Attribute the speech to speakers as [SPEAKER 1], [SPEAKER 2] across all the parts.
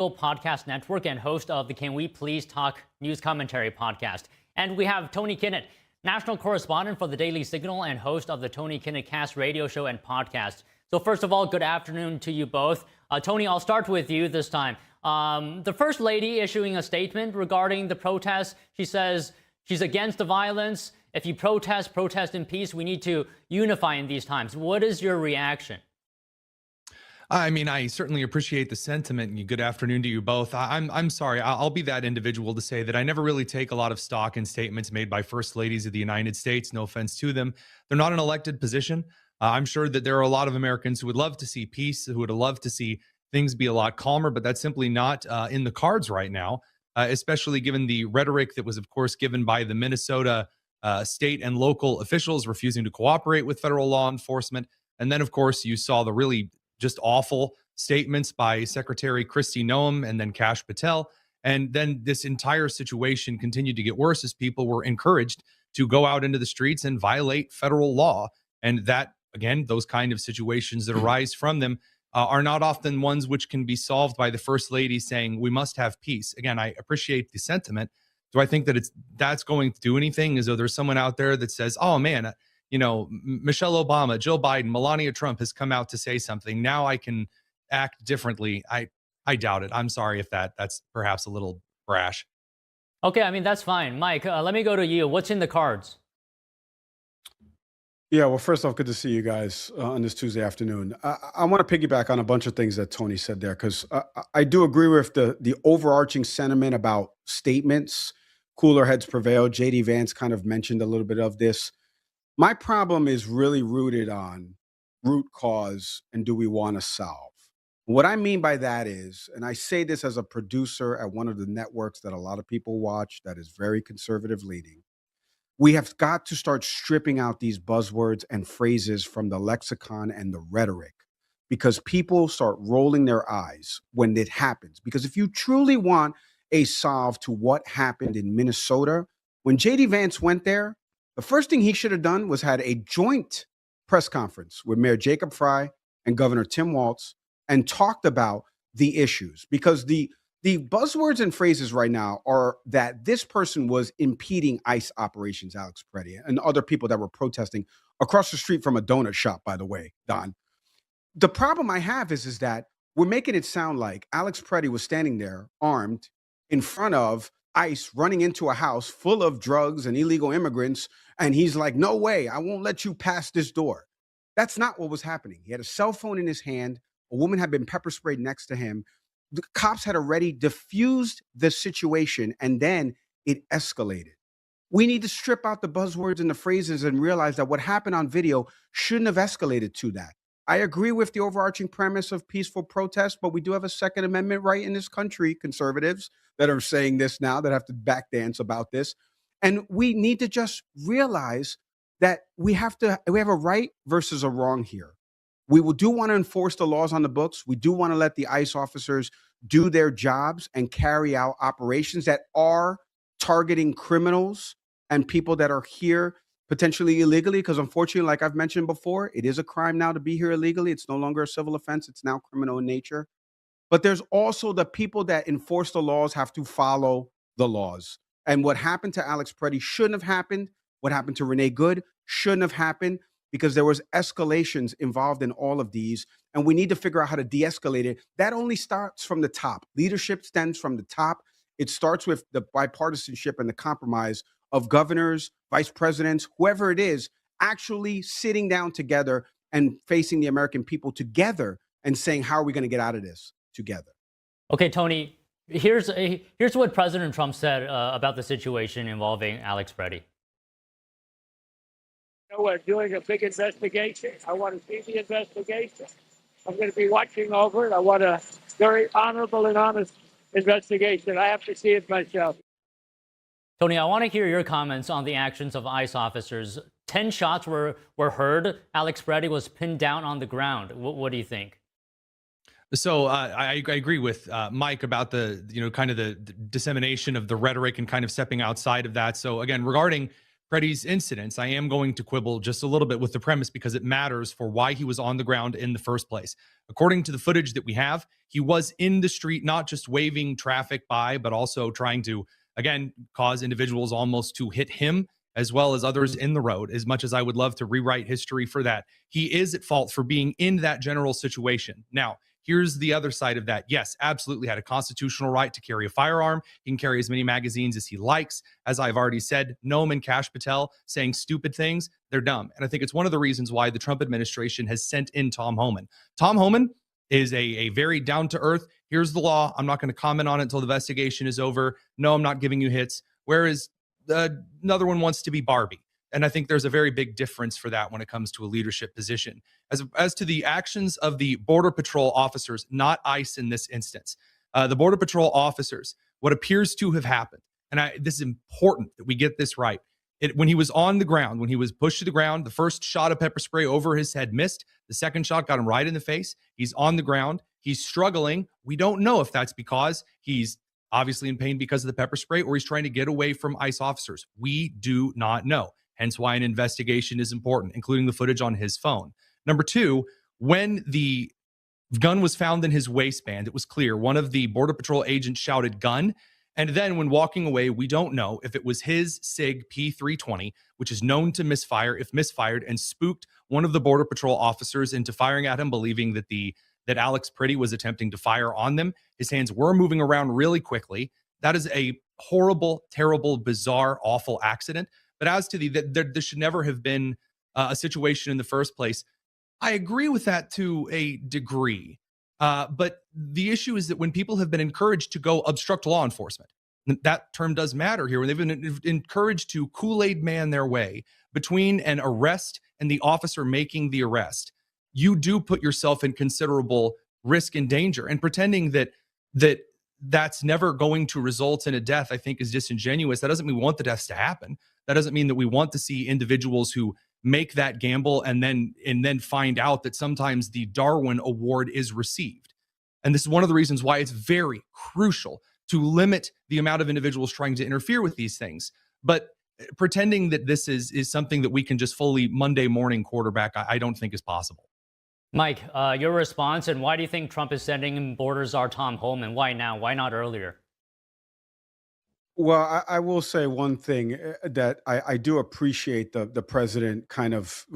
[SPEAKER 1] Podcast Network and host of the Can We Please Talk News Commentary podcast. And we have Tony Kinnett, national correspondent for the Daily Signal and host of the Tony Kinnett Cast radio show and podcast. So first of all, good afternoon to you both. Tony, I'll start with you this time. The First Lady issuing a statement regarding the protests. She says she's against the violence. If you protest, protest in peace. We need to unify in these times. What is your reaction?
[SPEAKER 2] I mean, I certainly appreciate the sentiment, and good afternoon to you both. I'm sorry. I'll be that individual to say that I never really take a lot of stock in statements made by first ladies of the United States. No offense to them. They're not an elected position. I'm sure that there are a lot of Americans who would love to see peace, who would love to see things be a lot calmer, but that's simply not in the cards right now, especially given the rhetoric that was, of course, given by the Minnesota state and local officials refusing to cooperate with federal law enforcement. And then, of course, you saw the really just awful statements by Secretary Kristi Noem and then Kash Patel. And then this entire situation continued to get worse as people were encouraged to go out into the streets and violate federal law. And that, again, those kind of situations that arise from them are not often ones which can be solved by the First Lady saying we must have peace. Again, I appreciate the sentiment. Do I think that that's going to do anything? As though there's someone out there that says, oh man, you know, Michelle Obama, Joe Biden, Melania Trump has come out to say something. Now I can act differently. I doubt it. I'm sorry if that's perhaps a little brash.
[SPEAKER 1] Okay, I mean, that's fine. Mike, let me go to you. What's in the cards?
[SPEAKER 3] Yeah, well, first off, good to see you guys on this Tuesday afternoon. I want to piggyback on a bunch of things that Tony said there, because I do agree with the overarching sentiment about statements. Cooler heads prevail. J.D. Vance kind of mentioned a little bit of this. My problem is really rooted on root cause and do we want to solve? What I mean by that is, and I say this as a producer at one of the networks that a lot of people watch that is very conservative leaning, we have got to start stripping out these buzzwords and phrases from the lexicon and the rhetoric, because people start rolling their eyes when it happens. Because if you truly want a solve to what happened in Minnesota, when J.D. Vance went there, the first thing he should have done was had a joint press conference with Mayor Jacob Frey and Governor Tim Walz and talked about the issues, because the buzzwords and phrases right now are that this person was impeding ICE operations, Alex Preddy, and other people that were protesting across the street from a donut shop, by the way, Don. The problem I have is that we're making it sound like Alex Preddy was standing there armed in front of ICE running into a house full of drugs and illegal immigrants, and he's like, no way, I won't let you pass this door. That's not what was happening. He had a cell phone in his hand. A woman had been pepper sprayed next to him. The cops had already diffused the situation, and then it escalated. We need to strip out the buzzwords and the phrases and realize that what happened on video shouldn't have escalated to that. I agree with the overarching premise of peaceful protest, but we do have a Second Amendment right in this country, conservatives that are saying this now, that have to backdance about this. And we need to just realize that we have a right versus a wrong here. We do want to enforce the laws on the books. We do want to let the ICE officers do their jobs and carry out operations that are targeting criminals and people that are here potentially illegally, because unfortunately, like I've mentioned before, it is a crime now to be here illegally. It's no longer a civil offense. It's now criminal in nature. But there's also the people that enforce the laws have to follow the laws. And what happened to Alex Preddy shouldn't have happened. What happened to Renee Good shouldn't have happened, because there was escalations involved in all of these. And we need to figure out how to de-escalate it. That only starts from the top. Leadership stems from the top. It starts with the bipartisanship and the compromise of governors, vice presidents, whoever it is, actually sitting down together and facing the American people together and saying, how are we going to get out of this together?
[SPEAKER 1] Okay, Tony, here's what President Trump said about the situation involving Alex Preddy.
[SPEAKER 4] We're doing a big investigation. I want to see the investigation. I'm going to be watching over it. I want a very honorable and honest investigation. I have to see it myself.
[SPEAKER 1] Tony, I want to hear your comments on the actions of ICE officers. 10 shots were heard. Alex Preddy was pinned down on the ground. What do you think?
[SPEAKER 2] So I agree with Mike about the, kind of the dissemination of the rhetoric and kind of stepping outside of that. So again, regarding Freddie's incidents, I am going to quibble just a little bit with the premise because it matters for why he was on the ground in the first place. According to the footage that we have, he was in the street, not just waving traffic by, but also trying to, again, cause individuals almost to hit him as well as others in the road. As much as I would love to rewrite history for that, he is at fault for being in that general situation. Now, here's the other side of that. Yes, absolutely had a constitutional right to carry a firearm. He can carry as many magazines as he likes. As I've already said, Noam and Kash Patel saying stupid things, they're dumb. And I think it's one of the reasons why the Trump administration has sent in Tom Homan. Tom Homan is a very down-to-earth, here's the law, I'm not going to comment on it until the investigation is over. No, I'm not giving you hits. Whereas another one wants to be Barbie. And I think there's a very big difference for that when it comes to a leadership position. As to the actions of the Border Patrol officers, not ICE in this instance, the Border Patrol officers, what appears to have happened, and this is important that we get this right. When he was on the ground, when he was pushed to the ground, the first shot of pepper spray over his head missed. The second shot got him right in the face. He's on the ground. He's struggling. We don't know if that's because he's obviously in pain because of the pepper spray or he's trying to get away from ICE officers. We do not know. Hence why an investigation is important, including the footage on his phone. Number two, when the gun was found in his waistband, it was clear one of the Border Patrol agents shouted gun. And then when walking away, we don't know if it was his SIG P320, which is known to misfire, if misfired, and spooked one of the Border Patrol officers into firing at him, believing that Alex Pretty was attempting to fire on them. His hands were moving around really quickly. That is a horrible, terrible, bizarre, awful accident. But as to there should never have been a situation in the first place, I agree with that to a degree. But the issue is that when people have been encouraged to go obstruct law enforcement, that term does matter here, when they've been encouraged to Kool-Aid man their way between an arrest and the officer making the arrest, you do put yourself in considerable risk and danger. And pretending that's never going to result in a death, I think, is disingenuous. That doesn't mean we want the deaths to happen. That doesn't mean that we want to see individuals who make that gamble and then find out that sometimes the Darwin Award is received. And this is one of the reasons why it's very crucial to limit the amount of individuals trying to interfere with these things. But pretending that this is something that we can just fully Monday morning quarterback, I don't think is possible.
[SPEAKER 1] Mike, your response, and why do you think Trump is sending in border czar Tom Homan? Why now? Why not earlier?
[SPEAKER 3] Well, I will say one thing, that I do appreciate the president kind of,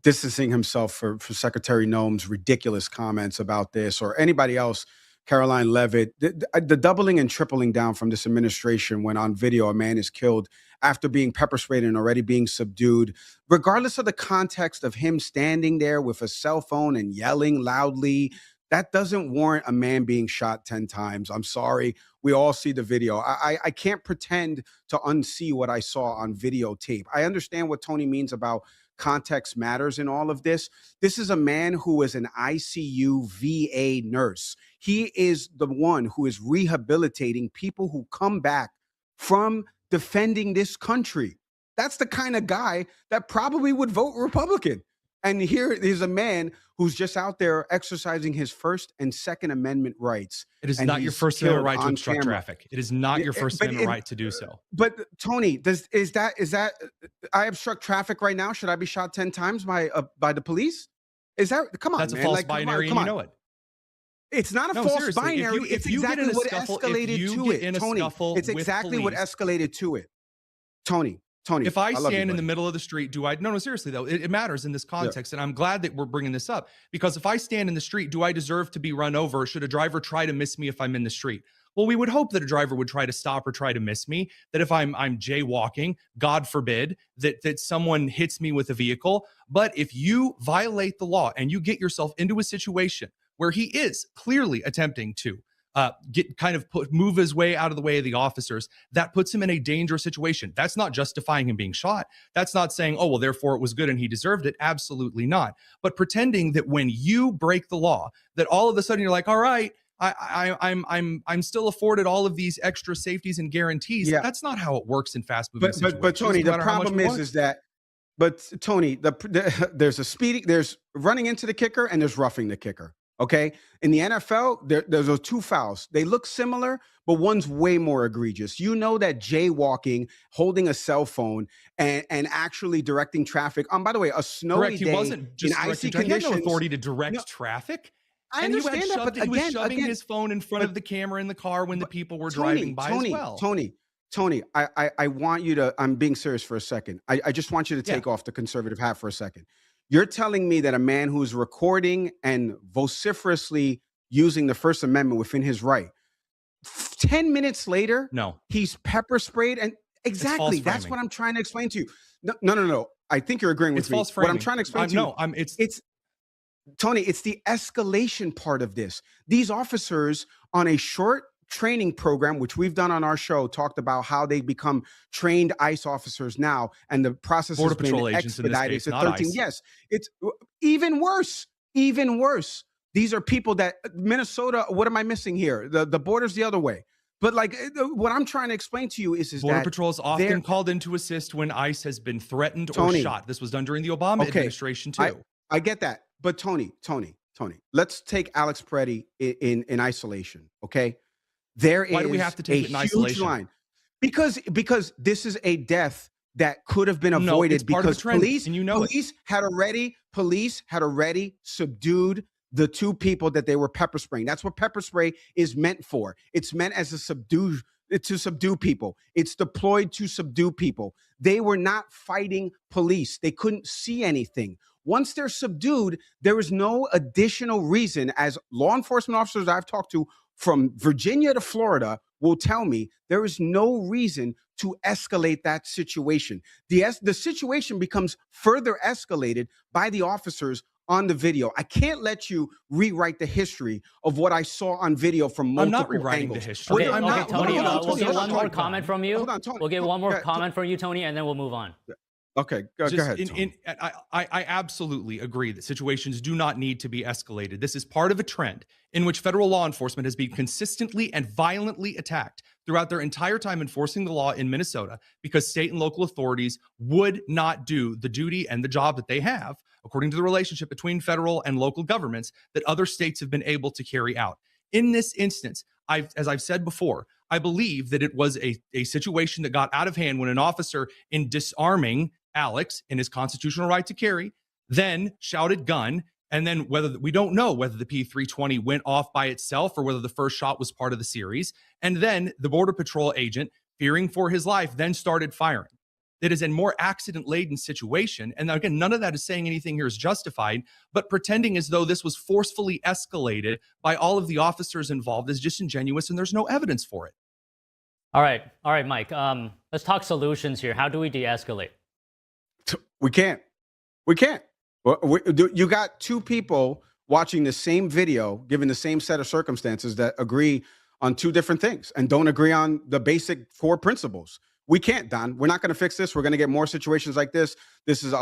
[SPEAKER 3] distancing himself for Secretary Noam's ridiculous comments about this, or anybody else, Caroline Leavitt. The doubling and tripling down from this administration when on video a man is killed after being pepper sprayed and already being subdued, regardless of the context of him standing there with a cell phone and yelling loudly, that doesn't warrant a man being shot 10 times. I'm sorry. We all see the video. I can't pretend to unsee what I saw on videotape. I understand what Tony means about context matters in all of this. This is a man who is an ICU VA nurse. He is the one who is rehabilitating people who come back from defending this country. That's the kind of guy that probably would vote Republican. And here is a man who's just out there exercising his First and Second Amendment rights.
[SPEAKER 2] It is not your First Amendment right to obstruct traffic. It is not your First Amendment right to do so.
[SPEAKER 3] But Tony, is that I obstruct traffic right now? Should I be shot 10 times by the police? Is that, come on,
[SPEAKER 2] that's
[SPEAKER 3] man.
[SPEAKER 2] A false binary, and you know it.
[SPEAKER 3] It's not a false binary. It's exactly what escalated to it, Tony. It's exactly what escalated to it, Tony.
[SPEAKER 2] If I stand in the middle of the street, no, seriously though, it matters in this context. Yeah. And I'm glad that we're bringing this up, because if I stand in the street, do I deserve to be run over? Should a driver try to miss me if I'm in the street? Well, we would hope that a driver would try to stop or try to miss me, that if I'm jaywalking, God forbid, that someone hits me with a vehicle. But if you violate the law and you get yourself into a situation where he is clearly attempting to move his way out of the way of the officers, that puts him in a dangerous situation. That's not justifying him being shot. That's not saying, oh, well, therefore it was good and he deserved it. Absolutely not. But pretending that when you break the law, that all of a sudden you're like, all right, I'm still afforded all of these extra safeties and guarantees. Yeah. That's not how it works in fast-moving situations.
[SPEAKER 3] But Tony, the problem is that. But Tony, there's running into the kicker and there's roughing the kicker. Okay. In the NFL, there's those 2 fouls. They look similar, but one's way more egregious. You know that jaywalking, holding a cell phone, and actually directing traffic. By the way, a snowy
[SPEAKER 2] Correct. He
[SPEAKER 3] day
[SPEAKER 2] wasn't just
[SPEAKER 3] in icy
[SPEAKER 2] directing. He had no
[SPEAKER 3] conditions.
[SPEAKER 2] authority to direct
[SPEAKER 3] No,
[SPEAKER 2] traffic.
[SPEAKER 3] I
[SPEAKER 2] And
[SPEAKER 3] understand that, but
[SPEAKER 2] he was
[SPEAKER 3] again,
[SPEAKER 2] shoving his phone in front
[SPEAKER 3] but
[SPEAKER 2] of the camera in the car when the people were
[SPEAKER 3] Tony,
[SPEAKER 2] driving by as well.
[SPEAKER 3] Tony, I want you to, I'm being serious for a second. I just want you to take off the conservative hat for a second. You're telling me that a man who's recording and vociferously using the First Amendment within his right, 10 minutes later,
[SPEAKER 2] No.
[SPEAKER 3] he's pepper sprayed. And exactly, that's
[SPEAKER 2] framing.
[SPEAKER 3] what I'm trying to explain to you. No. I think you're agreeing with
[SPEAKER 2] It's
[SPEAKER 3] me.
[SPEAKER 2] false
[SPEAKER 3] What I'm
[SPEAKER 2] framing.
[SPEAKER 3] trying to explain to you, it's Tony, it's the escalation part of this. These officers on a short training program, which we've done on our show, talked about how they become trained ICE officers now, and the process
[SPEAKER 2] Border
[SPEAKER 3] has
[SPEAKER 2] Patrol
[SPEAKER 3] been
[SPEAKER 2] agents in this
[SPEAKER 3] expedited
[SPEAKER 2] case,
[SPEAKER 3] to
[SPEAKER 2] not
[SPEAKER 3] 13.
[SPEAKER 2] ICE.
[SPEAKER 3] Yes, it's even worse. Even worse. These are people that Minnesota. What am I missing here? The border's the other way. But like what I'm trying to explain to you is
[SPEAKER 2] Border
[SPEAKER 3] that
[SPEAKER 2] Patrol is often called in to assist when ICE has been threatened
[SPEAKER 3] Tony,
[SPEAKER 2] or shot. This was done during the Obama administration too.
[SPEAKER 3] I get that. But Tony, let's take Alex Peretti in isolation. Okay.
[SPEAKER 2] Why do we have to take it in isolation?
[SPEAKER 3] Line. Because this is a death that could have been avoided,
[SPEAKER 2] it's part of
[SPEAKER 3] because
[SPEAKER 2] a trend,
[SPEAKER 3] police,
[SPEAKER 2] and you know
[SPEAKER 3] police had already subdued the 2 people that they were pepper spraying. That's what pepper spray is meant for. It's meant as to subdue people. It's deployed to subdue people. They were not fighting police. They couldn't see anything. Once they're subdued, there is no additional reason, as law enforcement officers I've talked to from Virginia to Florida will tell me, there is no reason to escalate that situation. The situation becomes further escalated by the officers on the video. I can't let you rewrite the history of what I saw on video from multiple
[SPEAKER 2] I'm not rewriting
[SPEAKER 3] angles.
[SPEAKER 2] the history.
[SPEAKER 1] Okay, Tony, we'll get one more
[SPEAKER 3] Tony.
[SPEAKER 1] comment from you.
[SPEAKER 3] Hold on, Tony.
[SPEAKER 1] We'll get one more comment from you, Tony, and then we'll move on.
[SPEAKER 3] Okay, go ahead.
[SPEAKER 2] I absolutely agree that situations do not need to be escalated. This is part of a trend in which federal law enforcement has been consistently and violently attacked throughout their entire time enforcing the law in Minnesota, because state and local authorities would not do the duty and the job that they have, according to the relationship between federal and local governments, that other states have been able to carry out. In this instance, as I've said before, I believe that it was a situation that got out of hand when an officer, in disarming Alex in his constitutional right to carry, then shouted gun. And then we don't know whether the P320 went off by itself or whether the first shot was part of the series. And then the Border Patrol agent, fearing for his life, then started firing. It is a more accident-laden situation. And again, none of that is saying anything here is justified, but pretending as though this was forcefully escalated by all of the officers involved is disingenuous, and there's no evidence for it.
[SPEAKER 1] All right, Mike. Let's talk solutions here. How do we de-escalate?
[SPEAKER 3] We can't. You got 2 people watching the same video, given the same set of circumstances, that agree on 2 different things and don't agree on the basic 4 principles. We can't, Don. We're not going to fix this. We're going to get more situations like this. This is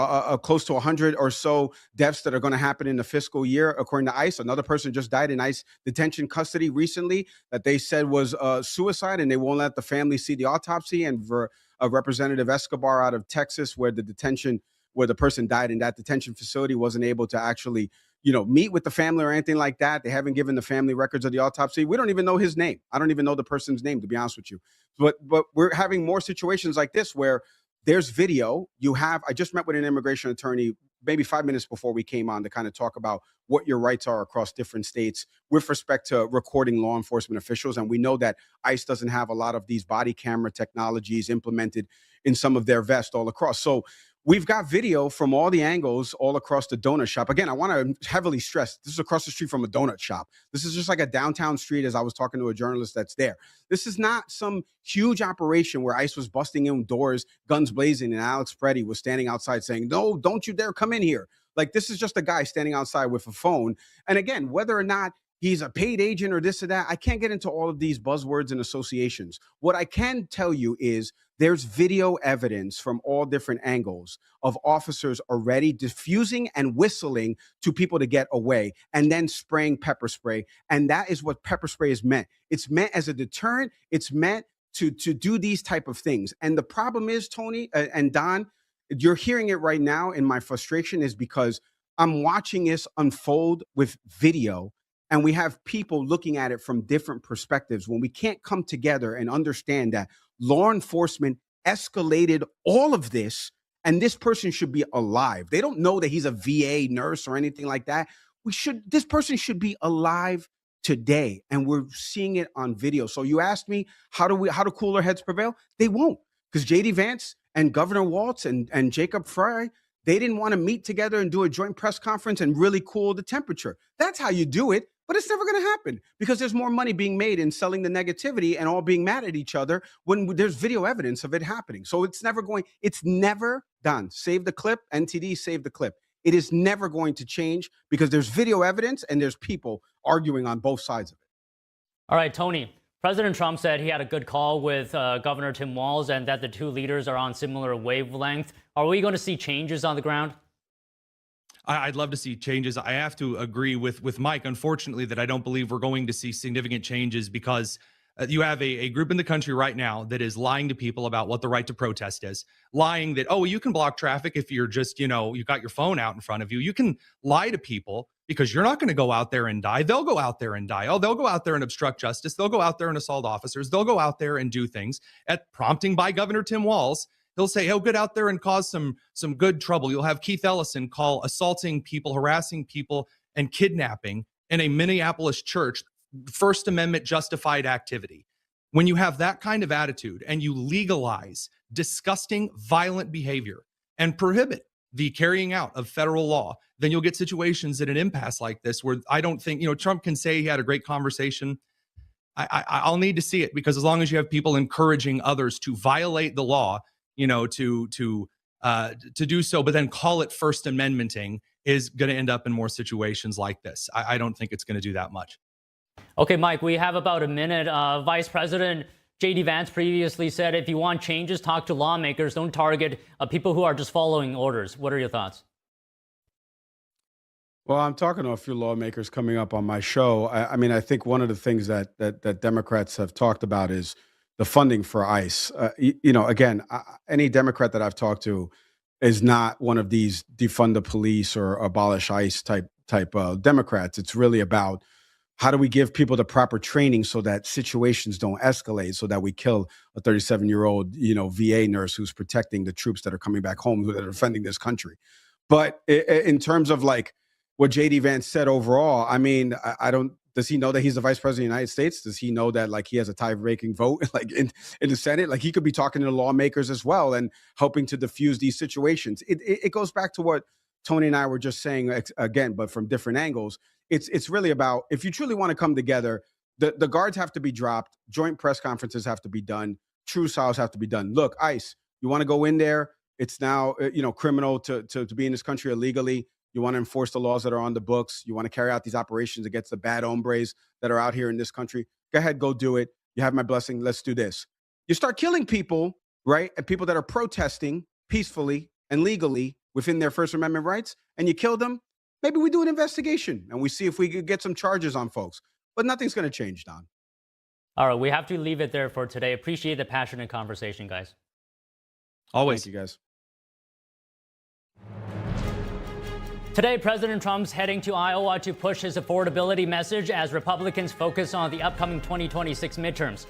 [SPEAKER 3] close to 100 or so deaths that are going to happen in the fiscal year, according to ICE. Another person just died in ICE detention custody recently that they said was suicide, and they won't let the family see the autopsy. And for Representative Escobar out of Texas, where the person died in that detention facility, wasn't able to actually, meet with the family or anything like that. They haven't given the family records of the autopsy. We don't even know his name. I don't even know the person's name, to be honest with you. But we're having more situations like this where there's video. I just met with an immigration attorney maybe 5 minutes before we came on to kind of talk about what your rights are across different states with respect to recording law enforcement officials. And we know that ICE doesn't have a lot of these body camera technologies implemented in some of their vests all across. So we've got video from all the angles all across the donut shop. Again, I want to heavily stress, this is across the street from a donut shop. This is just like a downtown street, as I was talking to a journalist that's there. This is not some huge operation where ICE was busting in doors, guns blazing, and Alex Peretti was standing outside saying, "No, don't you dare come in here." Like, this is just a guy standing outside with a phone. And again, whether or not he's a paid agent or this or that, I can't get into all of these buzzwords and associations. What I can tell you is there's video evidence from all different angles of officers already diffusing and whistling to people to get away, and then spraying pepper spray. And that is what pepper spray is meant. It's meant as a deterrent. It's meant to do these type of things. And the problem is, Tony and Don, you're hearing it right now, and my frustration is because I'm watching this unfold with video, and we have people looking at it from different perspectives, when we can't come together and understand that law enforcement escalated all of this, and this person should be alive. They don't know that he's a VA nurse or anything like that. This person should be alive today, and we're seeing it on video. So you asked me, how do cooler heads prevail? They won't, because J.D. Vance and Governor Walz and Jacob Frey, they didn't want to meet together and do a joint press conference and really cool the temperature. That's how you do it. But it's never going to happen, because there's more money being made in selling the negativity and all being mad at each other when there's video evidence of it happening. So it's never done. Save the clip, NTD, save the clip. It is never going to change, because there's video evidence and there's people arguing on both sides of it.
[SPEAKER 1] All right, Tony, President Trump said he had a good call with Governor Tim Walz and that the two leaders are on similar wavelength. Are we going to see changes on the ground?
[SPEAKER 2] I'd love to see changes. I have to agree with Mike, unfortunately, that I don't believe we're going to see significant changes, because you have a group in the country right now that is lying to people about what the right to protest is, lying that, oh, you can block traffic if you're just, you got your phone out in front of you. You can lie to people because you're not going to go out there and die. They'll go out there and die. Oh, they'll go out there and obstruct justice. They'll go out there and assault officers. They'll go out there and do things at prompting by Governor Tim Walz. He'll say, he'll get out there and cause some good trouble. You'll have Keith Ellison call assaulting people, harassing people, and kidnapping in a Minneapolis church First Amendment justified activity. When you have that kind of attitude and you legalize disgusting, violent behavior and prohibit the carrying out of federal law, then you'll get situations at an impasse like this, where I don't think, Trump can say he had a great conversation. I'll need to see it, because as long as you have people encouraging others to violate the law, to do so, but then call it First Amendmenting, is going to end up in more situations like this. I don't think it's going to do that much.
[SPEAKER 1] Okay, Mike, we have about a minute. Vice President J.D. Vance previously said, if you want changes, talk to lawmakers. Don't target people who are just following orders. What are your thoughts?
[SPEAKER 3] Well, I'm talking to a few lawmakers coming up on my show. I think one of the things that Democrats have talked about is the funding for ICE. Again, any Democrat that I've talked to is not one of these defund the police or abolish ICE type Democrats. It's really about, how do we give people the proper training so that situations don't escalate, so that we kill a 37-year-old, VA nurse who's protecting the troops that are coming back home, that are defending this country. But in terms of like what J.D. Vance said overall, I don't. Does he know that he's the vice president of the United States? Does he know that he has a tie-breaking vote in the Senate? He could be talking to the lawmakers as well and helping to diffuse these situations. It goes back to what Tony and I were just saying again, but from different angles. It's really about, if you truly want to come together, the guards have to be dropped, joint press conferences have to be done, true trials have to be done. Look, ICE, you want to go in there? It's now criminal to be in this country illegally. You want to enforce the laws that are on the books. You want to carry out these operations against the bad hombres that are out here in this country. Go ahead, go do it. You have my blessing. Let's do this. You start killing people, right? And people that are protesting peacefully and legally within their First Amendment rights, and you kill them. Maybe we do an investigation and we see if we could get some charges on folks. But nothing's going to change, Don.
[SPEAKER 1] All right, we have to leave it there for today. Appreciate the passionate conversation, guys.
[SPEAKER 2] Always.
[SPEAKER 3] Thank you, guys.
[SPEAKER 1] Today, President Trump's heading to Iowa to push his affordability message as Republicans focus on the upcoming 2026 midterms.